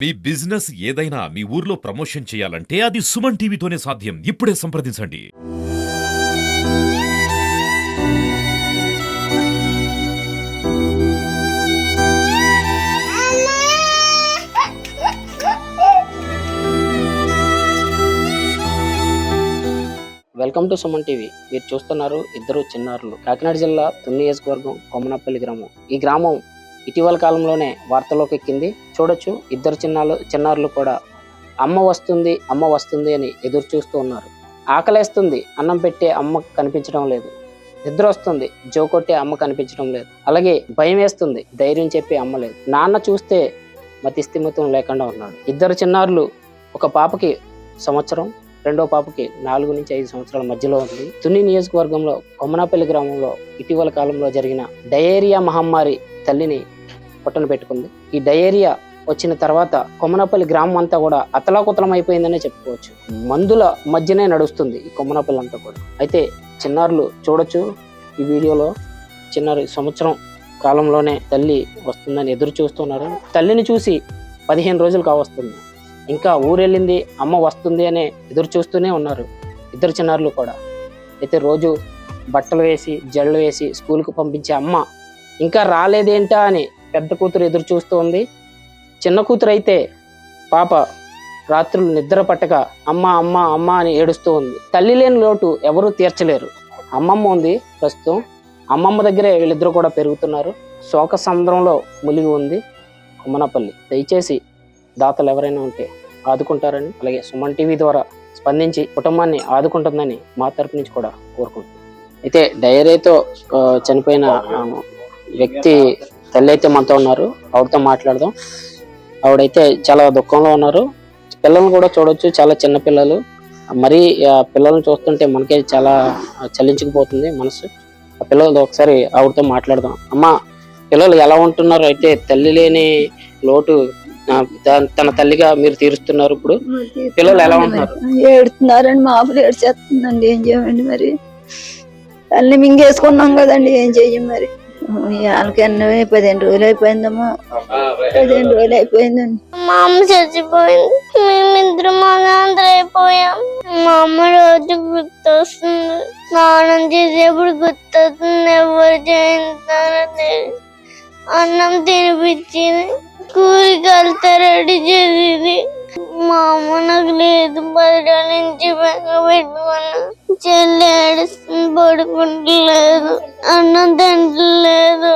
మీ business ఏదైనా మీ ఊర్లో promotion చేయాలంటే అది సుమన్ టీవీతోనే సాధ్యం. ఇప్పుడే సంప్రదించండి. Welcome to Suman TV. మీరు చూస్తున్నారు ఇద్దరు చిన్నారులు. కాకినాడ జిల్లా తుని నియోజకవర్గం కొమ్మనపల్లి గ్రామం. ఈ గ్రామం ఇటీవల కాలంలోనే వార్తల్లోకి ఎక్కింది. చూడొచ్చు, ఇద్దరు చిన్నారులు కూడా అమ్మ వస్తుంది అని ఎదురు చూస్తూ ఉన్నారు. ఆకలేస్తుంది, అన్నం పెట్టే అమ్మ కనిపించడం లేదు. నిద్ర వస్తుంది, జోకొట్టే అమ్మ కనిపించడం లేదు. అలాగే భయం వేస్తుంది, ధైర్యం చెప్పే అమ్మ లేదు. నాన్న చూస్తే మతిస్థిమితం లేకుండా ఉన్నాడు. ఇద్దరు చిన్నారులు, ఒక పాపకి సంవత్సరం, రెండో పాపకి 4 నుంచి 5 సంవత్సరాల మధ్యలో ఉంది. తుని నియోజకవర్గంలో కొమ్మనపల్లి గ్రామంలో ఇటీవల కాలంలో జరిగిన డయేరియా మహమ్మారి తల్లిని పొట్టన పెట్టుకుంది. ఈ డయేరియా వచ్చిన తర్వాత కొమ్మనపల్లి గ్రామం అంతా కూడా అతలాకుతలం అయిపోయిందనే చెప్పుకోవచ్చు. మందుల మధ్యనే నడుస్తుంది ఈ కొమ్మనపల్లి అంతా కూడా. అయితే చిన్నారులు చూడొచ్చు ఈ వీడియోలో, చిన్నారి సంవత్సరం కాలంలోనే తల్లి వస్తుందని ఎదురు చూస్తున్నారు. తల్లిని చూసి 15 రోజులు కావస్తుంది. ఇంకా ఊరెళ్ళింది, అమ్మ వస్తుంది అనే ఎదురు చూస్తూనే ఉన్నారు ఇద్దరు చిన్నారులు కూడా. అయితే రోజు బట్టలు వేసి జడలు వేసి స్కూల్కి పంపించే అమ్మ ఇంకా రాలేదేంటా అని పెద్ద కూతురు ఎదురు చూస్తూ ఉంది. చిన్న కూతురు అయితే పాప రాత్రులు నిద్ర పట్టక అమ్మ అమ్మ అమ్మ అని ఏడుస్తూ ఉంది. తల్లి లేని లోటు ఎవరూ తీర్చలేరు. అమ్మమ్మ ఉంది ప్రస్తుతం, అమ్మమ్మ దగ్గరే వీళ్ళిద్దరూ కూడా పెరుగుతున్నారు. శోక సంద్రంలో మునిగి ఉంది కొమ్మనపల్లి. దయచేసి దాతలు ఎవరైనా ఉంటే ఆదుకుంటారని, అలాగే సుమన్ టీవీ ద్వారా స్పందించి కుటుంబాన్ని ఆదుకుంటుందని మా తరపు నుంచి కూడా కోరుకుంటున్నాం. అయితే డయేరియాతో చనిపోయిన వ్యక్తి తల్లి అయితే మనతో ఉన్నారు, ఆవిడతో మాట్లాడదాం. ఆవిడైతే చాలా దుఃఖంలో ఉన్నారు. పిల్లల్ని కూడా చూడొచ్చు, చాలా చిన్న పిల్లలు. మరీ పిల్లల్ని చూస్తుంటే మనకే చాలా చలించుకుపోతుంది మనసు. ఆ పిల్లలతో ఒకసారి ఆవిడతో మాట్లాడదాం. అమ్మ, పిల్లలు ఎలా ఉంటున్నారు? అయితే తల్లి లేని లోటు తన తల్లిగా మీరు తీరుస్తున్నారు. ఇప్పుడు పిల్లలు ఎలా ఉంటున్నారు? ఏడుతున్నారండి, మాపులు ఏడ్చేస్తుందండి. ఏం చేయమండి మరి? తల్లి మింగేసుకున్నాం కదండి, ఏం చెయ్యం మరి? వాళ్ళకి అన్నీ 15 రోజులు అయిపోయిందమ్మా. 15 రోజులు అయిపోయిందండి. మా అమ్మ చచ్చిపోయింది, మేమిద్దరం అనాథలు అయిపోయాం. మా అమ్మ రోజు గుర్తొస్తుంది, స్నానం చేసేప్పుడు గుర్తొస్తుంది. ఎవరు చేయించారని అన్నం తినిపించింది, స్కూల్కి వెళ్తే రెడీ చేసేది. మా అమ్మ నాకు లేదు, 10 రోజుల నుంచి బెంగ పెట్టుకున్నా. చెల్లి ఏడుస్తుంది, పడుకుంటలేదు, అన్నం తింటలేదు.